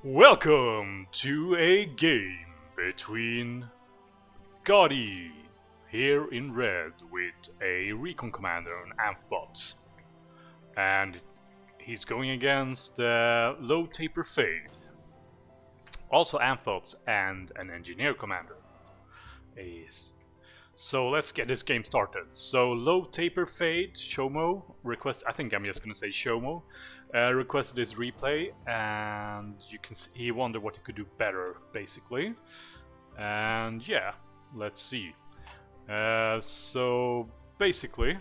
Welcome to a game between Gotti here in red with a recon commander and Amphbots, and he's going against Low Taper Fade, also Amphbots and an engineer commander. So let's get this game started. So Low Taper Fade, Shomo, request, I think I'm just gonna say Shomo, requested this replay, and you can see he wondered what he could do better, basically. And yeah, let's see. So basically,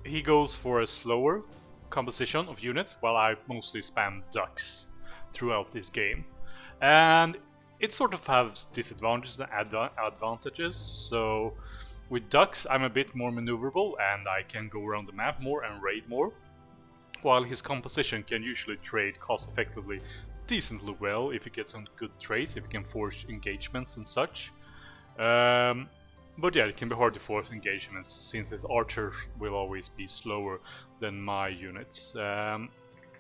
he goes for a slower composition of units, while I mostly spam ducks throughout this game, and it sort of has disadvantages and advantages. So with ducks I'm a bit more maneuverable and I can go around the map more and raid more, while his composition can usually trade cost effectively decently well if he gets some good trades, if he can force engagements and such. But yeah, it can be hard to force engagements since his archers will always be slower than my units.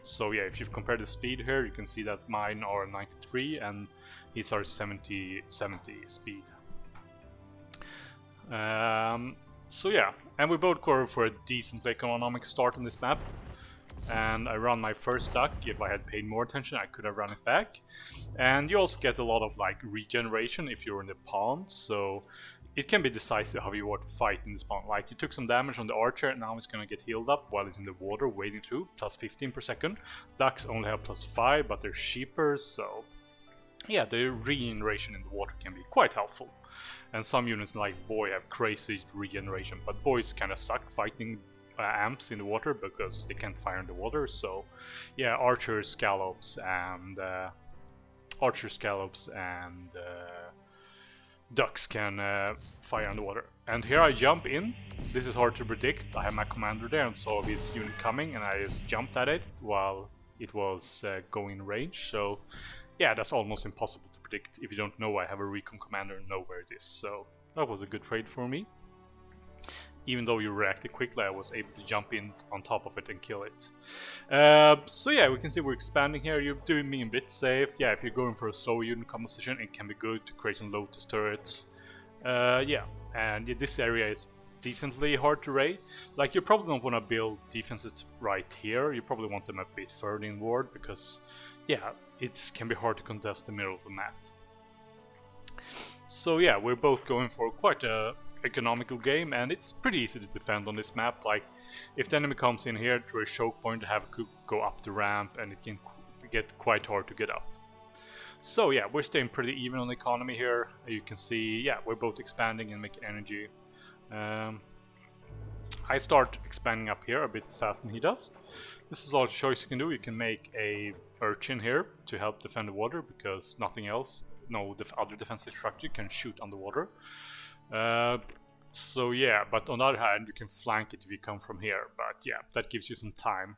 So yeah, if you compare the speed here, you can see that mine are 93 and his are 70 speed. So yeah, and we both go for a decently economic start on this map. And I run my first duck. If I had paid more attention, I could have run it back. And you also get a lot of like regeneration if you're in the pond, so it can be decisive how you want to fight in this pond. Like, you took some damage on the archer, and now it's gonna get healed up while it's in the water wading through, plus 15 per second. Ducks only have plus 5, but they're cheaper, so yeah, the regeneration in the water can be quite helpful. And some units like Boy have crazy regeneration, but Boys kinda suck fighting amps in the water because they can't fire in the water. So yeah, archers, scallops, and ducks can fire underwater. And here I jump in. This is hard to predict. I have my commander there and saw his unit coming, and I just jumped at it while it was going in range. So yeah, that's almost impossible to predict if you don't know I have a recon commander and know where it is. So that was a good trade for me. Even though you reacted quickly, I was able to jump in on top of it and kill it. So yeah, we can see we're expanding here. You're doing me a bit safe. Yeah, if you're going for a slow unit composition, it can be good to create some Lotus turrets. Yeah, and this area is decently hard to raid. Like, you probably don't want to build defenses right here. You probably want them a bit further inward because, yeah, it can be hard to contest the middle of the map. So yeah, we're both going for quite a economical game, and it's pretty easy to defend on this map. Like, if the enemy comes in here through a choke point, have to go up the ramp, and it can get quite hard to get up. So yeah, we're staying pretty even on the economy here. You can see, yeah, we're both expanding and making energy. I start expanding up here a bit faster than he does. This is all choice you can do. You can make a urchin here to help defend the water, because nothing else, no other defensive structure can shoot underwater. So yeah, but on the other hand, you can flank it if you come from here, but yeah, that gives you some time.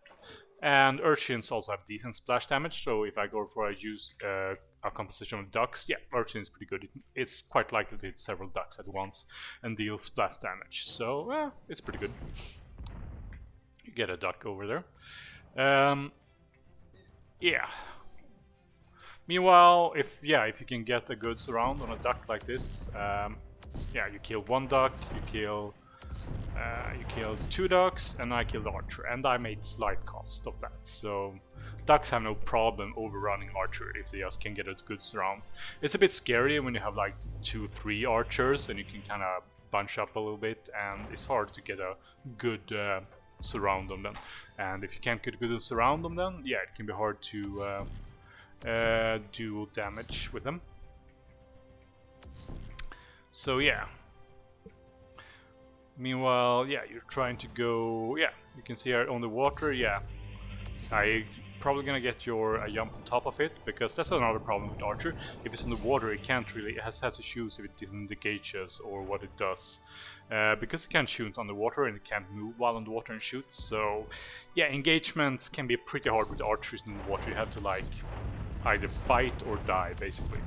And urchins also have decent splash damage, so if I go for a composition of ducks, yeah, urchin is pretty good. It's quite likely to hit several ducks at once and deal splash damage, so it's pretty good. You get a duck over there. Yeah. Meanwhile, if you can get a good surround on a duck like this, yeah, you kill one duck, you kill 2 ducks, and I killed the archer, and I made slight cost of that. So ducks have no problem overrunning archer if they just can get a good surround. It's a bit scary when you have like 2-3 archers and you can kind of bunch up a little bit, and it's hard to get a good surround on them. And if you can't get a good surround on them, yeah, it can be hard to do damage with them. So yeah. Meanwhile, yeah, you're trying to go, yeah, you can see here on the water, yeah. I probably gonna get a jump on top of it, because that's another problem with archer. If it's in the water, it can't really, it has to choose if it disengages or what it does. Because it can't shoot on the water and it can't move while on the water and shoot. So yeah, engagements can be pretty hard with archers in the water. You have to like either fight or die, basically.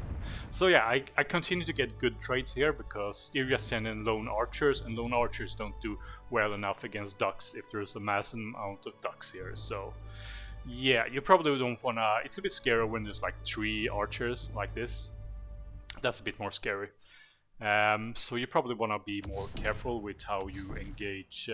So yeah, I continue to get good trades here because you're just sending lone archers, and lone archers don't do well enough against ducks if there's a massive amount of ducks here. So yeah, you probably don't wanna. It's a bit scary when there's like 3 archers like this. That's a bit more scary. So you probably want to be more careful with how you engage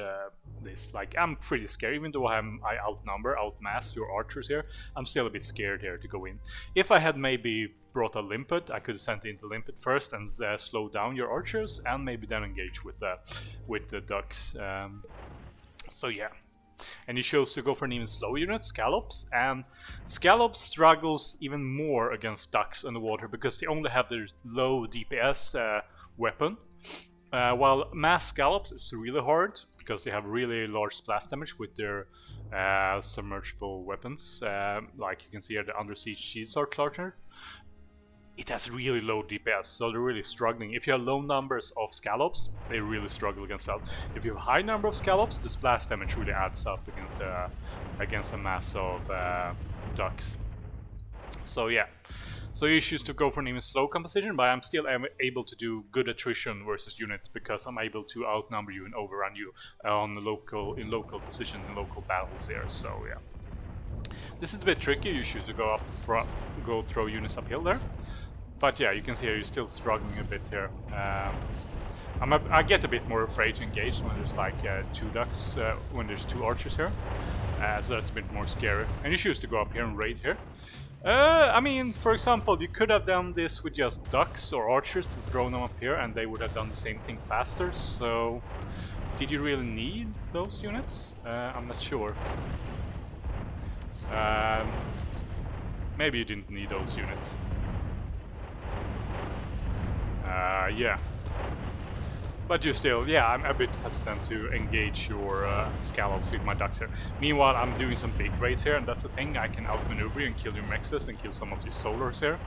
this. Like, I'm pretty scared, even though I outmass your archers here. I'm still a bit scared here to go in. If I had maybe brought a limpet, I could have sent into limpet first and slow down your archers, and maybe then engage with the ducks. So yeah. And he chose to go for an even slower unit, Scallops, and Scallops struggles even more against ducks underwater because they only have their low DPS weapon, while mass Scallops is really hard because they have really large splash damage with their submergible weapons. Like you can see here, the Under Siege Shield Charger. It has really low DPS, so they're really struggling. If you have low numbers of Scallops, they really struggle against that. If you have high number of Scallops, the splash damage really adds up against a mass of ducks. So yeah, so you choose to go for an even slow composition, but I'm still able to do good attrition versus units because I'm able to outnumber you and overrun you on local position in local battles there. So yeah, this is a bit tricky. You choose to go throw units uphill there. But yeah, you can see here you're still struggling a bit here. I get a bit more afraid to engage when there's like 2 ducks, when there's 2 archers here. So that's a bit more scary. And you choose to go up here and raid here. I mean, for example, you could have done this with just ducks or archers to throw them up here, and they would have done the same thing faster. So, did you really need those units? I'm not sure. Maybe you didn't need those units. Yeah. But you still, yeah, I'm a bit hesitant to engage your Scallops with my ducks here. Meanwhile, I'm doing some big raids here, and that's the thing, I can outmaneuver you and kill your mexes and kill some of your solars here.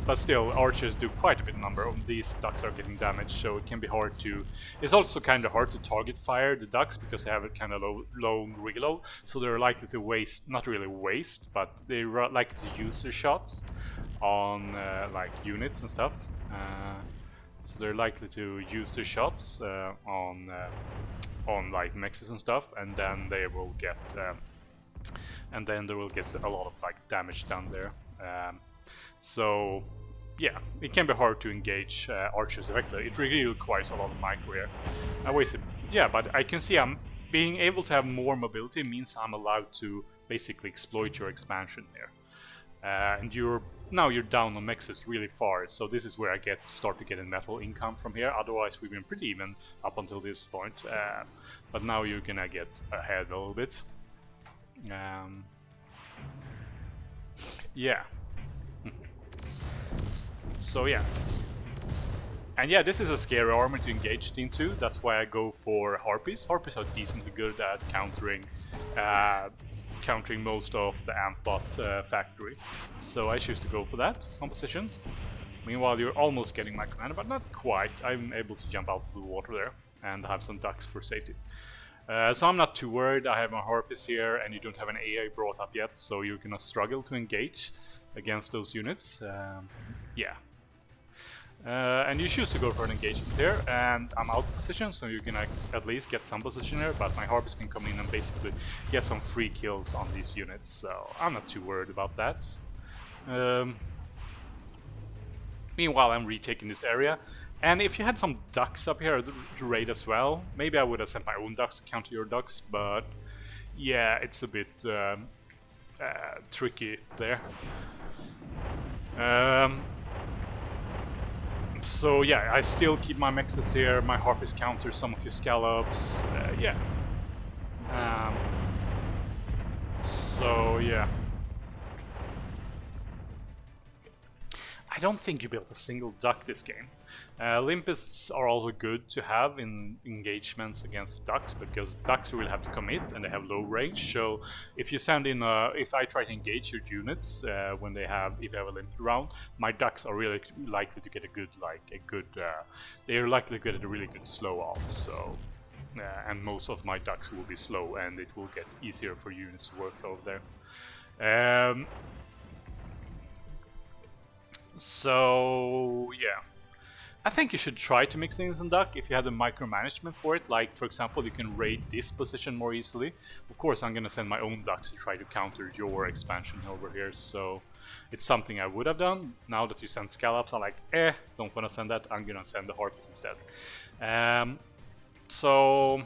But still, archers do quite a bit number of these ducks are getting damaged, so it can be hard to... It's also kind of hard to target fire the ducks, because they have a kind of low reload, so they're likely to waste, not really waste, but they're likely to use their shots on like units and stuff. So they're likely to use their shots on like mexes and stuff, and then they will get a lot of like damage done there. So yeah, it can be hard to engage archers directly. It really requires a lot of micro here. I wasted, yeah, but I can see I'm being able to have more mobility means I'm allowed to basically exploit your expansion here. And now you're down on mexes really far, so this is where I start to get a metal income from here. Otherwise we've been pretty even up until this point, but now you're gonna get ahead a little bit. Yeah. So yeah. And yeah, this is a scary army to engage into. That's why I go for Harpies. Harpies are decently good at countering most of the Antbot factory. So I choose to go for that composition. Meanwhile, you're almost getting my commander, but not quite. I'm able to jump out of the water there and have some ducks for safety. So I'm not too worried. I have my Harpies here, and you don't have an AI brought up yet, so you're gonna struggle to engage against those units. Yeah. And you choose to go for an engagement here, and I'm out of position, so you're gonna at least get some position here, but my Harpies can come in and basically get some free kills on these units, so I'm not too worried about that. Meanwhile, I'm retaking this area, and if you had some ducks up here to raid as well, maybe I would have sent my own ducks to counter your ducks, but yeah, it's a bit tricky there. So yeah, I still keep my mexes here, my Harpies counter some of your Scallops, yeah. So yeah. I don't think you built a single duck this game. Limpets are also good to have in engagements against ducks, because ducks will have to commit and they have low range. So if you send in, if I try to engage your units if you have a limpet round, my ducks are really likely to get they're likely to get a really good slow off. So, and most of my ducks will be slow, and it will get easier for units to work over there. So yeah, I think you should try to mix in some duck if you have the micromanagement for it. Like for example, you can raid this position more easily. Of course, I'm gonna send my own ducks to try to counter your expansion over here. So it's something I would have done. Now that you send scallops, I'm like, don't wanna send that. I'm gonna send the harpies instead. So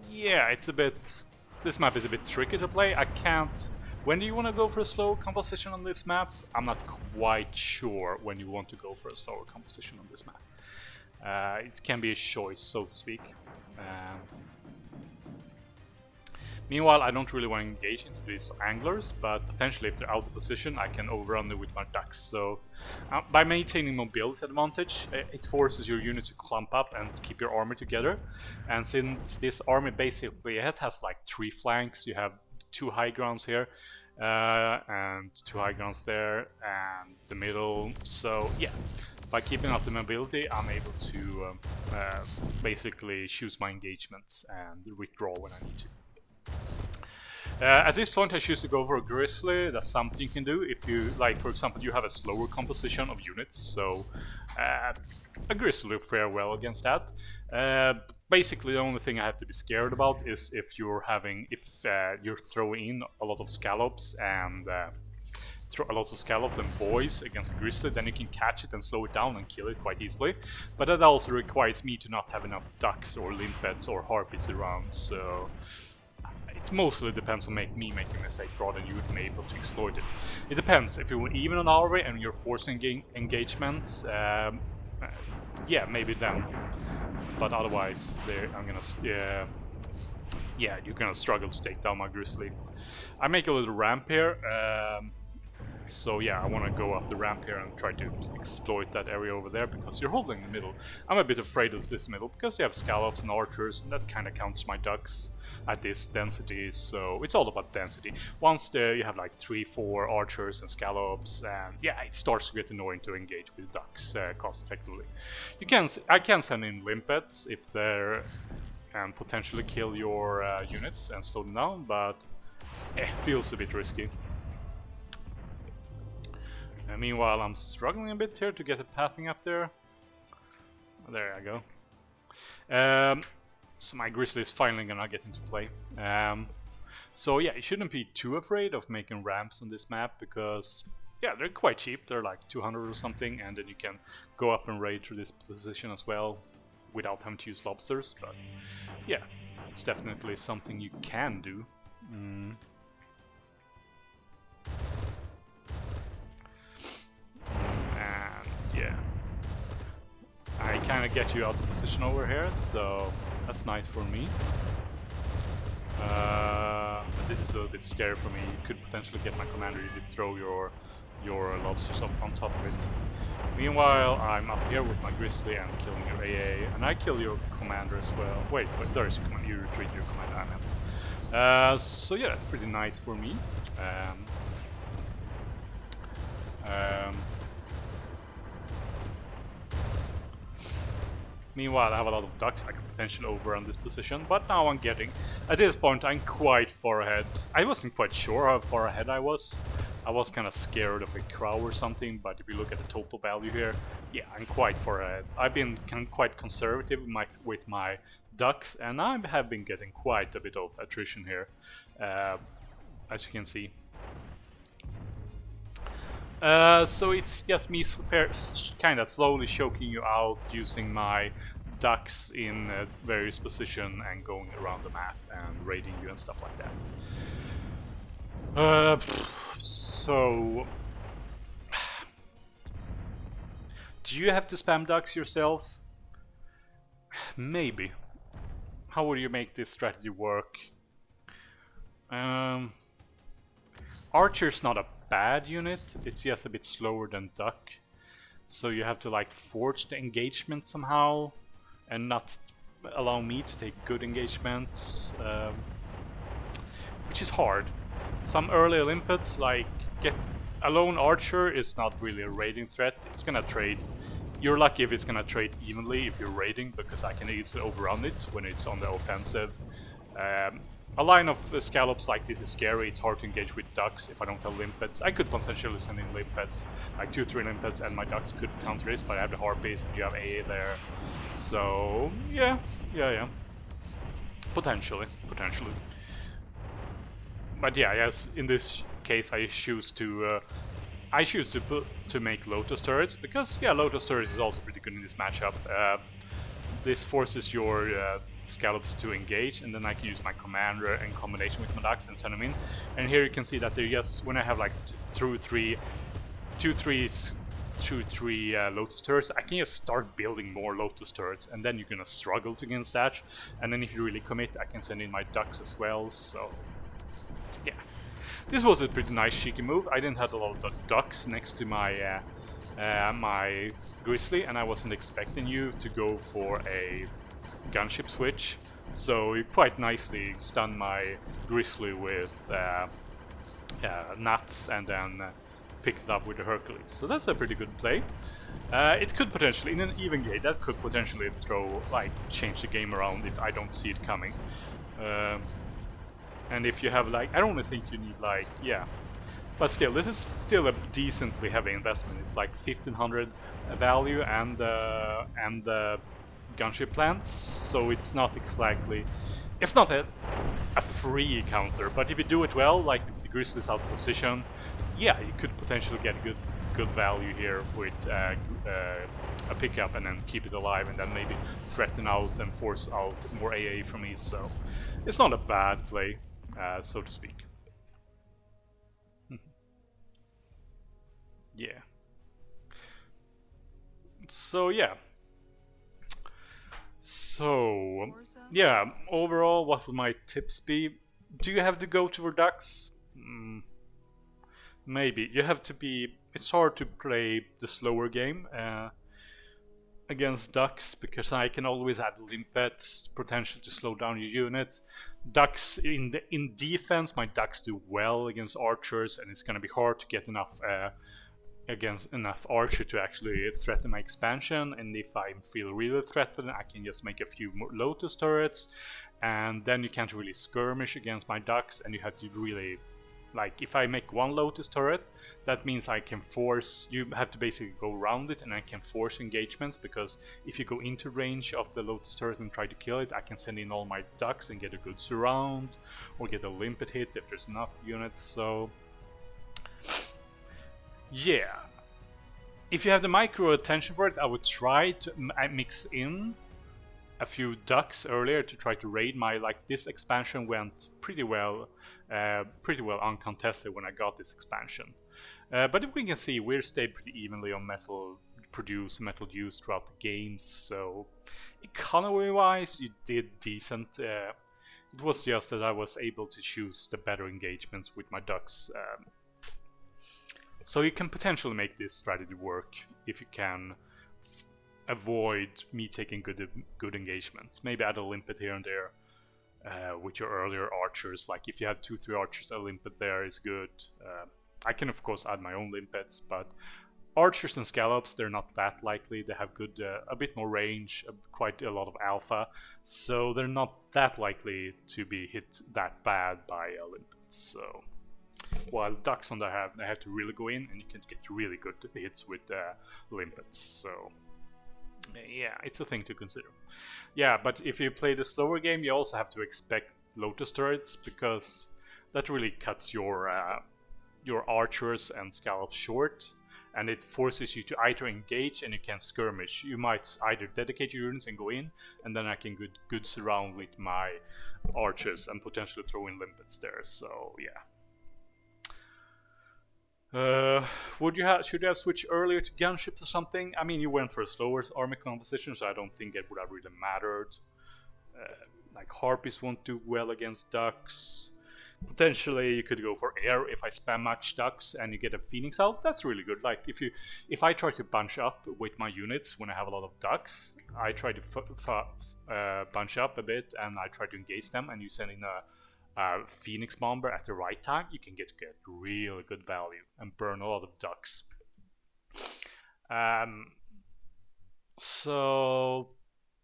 yeah, it's a bit. This map is a bit tricky to play. I can't. When do you want to go for a slow composition on this map? I'm not quite sure when you want to go for a slower composition on this map. It can be a choice, so to speak. Meanwhile, I don't really want to engage into these anglers, but potentially if they're out of position, I can overrun them with my ducks. So by maintaining mobility advantage, it forces your units to clump up and keep your army together. And since this army basically it has like 3 flanks, you have 2 high grounds here, and 2 high grounds there, and the middle. So yeah, by keeping up the mobility, I'm able to basically choose my engagements and withdraw when I need to. At this point I choose to go for a grizzly. That's something you can do if you, like for example, you have a slower composition of units, so a grizzly will fare well against that. Basically the only thing I have to be scared about is if you're throwing in a lot of scallops and boys against a grizzly, then you can catch it and slow it down and kill it quite easily. But that also requires me to not have enough ducks or limpets or harpies around, so it mostly depends on me making a mistake rather than you would be able to exploit it. It depends. If you're even on our way and you're forcing engagements, yeah, maybe then. But otherwise, you're gonna struggle to take down my grizzly. I make a little ramp here. So yeah, I want to go up the ramp here and try to exploit that area over there because you're holding the middle. I'm a bit afraid of this middle because you have scallops and archers, and that kind of counts my ducks at this density, so it's all about density. Once you have like 3-4 archers and scallops, and yeah, it starts to get annoying to engage with ducks cost effectively. I can send in limpets if they're and potentially kill your units and slow them down, but it feels a bit risky. Meanwhile, I'm struggling a bit here to get the pathing up there. There I go. So my grizzly is finally gonna get into play. So yeah, you shouldn't be too afraid of making ramps on this map because yeah, they're quite cheap. They're like 200 or something, and then you can go up and raid through this position as well without having to use lobsters. But yeah, it's definitely something you can do. Yeah, I kind of get you out of position over here, so that's nice for me. But this is a bit scary for me. You could potentially get my commander if you throw your lobsters up on top of it. Meanwhile, I'm up here with my grizzly and killing your AA, and I kill your commander as well. Wait, there is your commander. You retreat your commander, I meant. So yeah, that's pretty nice for me. Meanwhile, I have a lot of ducks. I could potentially overrun this position, but now at this point, I'm quite far ahead. I wasn't quite sure how far ahead I was. I was kind of scared of a crow or something, but if you look at the total value here, yeah, I'm quite far ahead. I've been quite conservative with my ducks, and I have been getting quite a bit of attrition here, as you can see. So it's just me kind of slowly choking you out using my ducks in various positions and going around the map and raiding you and stuff like that. So do you have to spam ducks yourself? Maybe. How would you make this strategy work? Archer's not a bad unit, it's just a bit slower than duck, so you have to like forge the engagement somehow and not allow me to take good engagements, which is hard. Some early limpets, like a lone archer is not really a raiding threat. It's gonna trade. You're lucky if it's gonna trade evenly if you're raiding, because I can easily overrun it when it's on the offensive. A line of scallops like this is scary. It's hard to engage with ducks if I don't have limpets. I could potentially send in limpets, like 2-3 limpets, and my ducks could counter this, but I have the harpies and you have AA there. So, yeah. Potentially. But yeah, yes, in this case I choose to make Lotus turrets because yeah, Lotus turrets is also pretty good in this matchup. This forces your scallops to engage, and then I can use my commander in combination with my ducks and send them in. And here you can see that they're just when I have like two, three Lotus turrets, I can just start building more Lotus turrets, and then you're gonna struggle against that. And then if you really commit, I can send in my ducks as well. So yeah, this was a pretty nice cheeky move. I didn't have a lot of ducks next to my my grizzly, and I wasn't expecting you to go for a gunship switch. So you quite nicely stunned my grizzly with nuts, and then picked it up with the Hercules. So that's a pretty good play. It could potentially, in an even game, that could potentially change the game around if I don't see it coming. And if you have like, I don't think you need like, yeah. But still, this is still a decently heavy investment. It's like 1500 value and gunship plants, so it's not exactly, it's not a free counter. But if you do it well, like if the grizzly's out of position, yeah, you could potentially get good value here with a pickup and then keep it alive, and then maybe threaten out and force out more AA from me. So it's not a bad play, so to speak. Yeah. So yeah. So yeah, overall, what would my tips be? Do you have to go to Redux? Maybe. You have to be. It's hard to play the slower game against ducks because I can always add limpets, potential to slow down your units. Ducks in defense, my ducks do well against archers, and it's gonna be hard to get enough archer to actually threaten my expansion. And if I feel really threatened, I can just make a few more Lotus turrets, and then you can't really skirmish against my ducks, and you have to really, like, if I make one Lotus turret, that means I can force, you have to basically go around it, and I can force engagements, because if you go into range of the Lotus turret and try to kill it, I can send in all my ducks and get a good surround, or get a limpet hit if there's enough units. So yeah, if you have the micro attention for it, I would try to mix in a few ducks earlier to try to raid my, like, this expansion went pretty well uncontested when I got this expansion. But if we can see, we're stayed pretty evenly on metal produce, metal use throughout the game, so economy wise you did decent. It was just that I was able to choose the better engagements with my ducks. So you can potentially make this strategy work if you can avoid me taking good engagements. Maybe add a limpet here and there with your earlier archers. Like if you have 2-3 archers, a limpet there is good. I can of course add my own limpets, but archers and scallops, they're not that likely. They have good, a bit more range, quite a lot of alpha, so they're not that likely to be hit that bad by a limpet. So while ducks on the hand, they have to really go in, and you can get really good hits with limpets. So yeah, it's a thing to consider. Yeah, but if you play the slower game, you also have to expect Lotus turrets, because that really cuts your archers and scallops short, and it forces you to either engage and you can skirmish. You might either dedicate your units and go in, and then I can good surround with my archers and potentially throw in limpets there. So yeah. Should you have switched earlier to gunships or something? I mean, you went for a slower army composition, so I don't think it would have really mattered. Like harpies won't do well against ducks. Potentially, you could go for air if I spam much ducks and you get a phoenix out. That's really good. Like if I try to bunch up with my units when I have a lot of ducks, I try to bunch up a bit and I try to engage them, and you send in a Phoenix Bomber at the right time, you can get really good value and burn a lot of ducks. So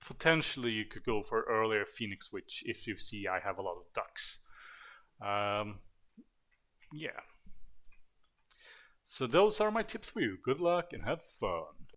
potentially you could go for earlier Phoenix Witch if you see I have a lot of ducks. Yeah. So those are my tips for you. Good luck and have fun.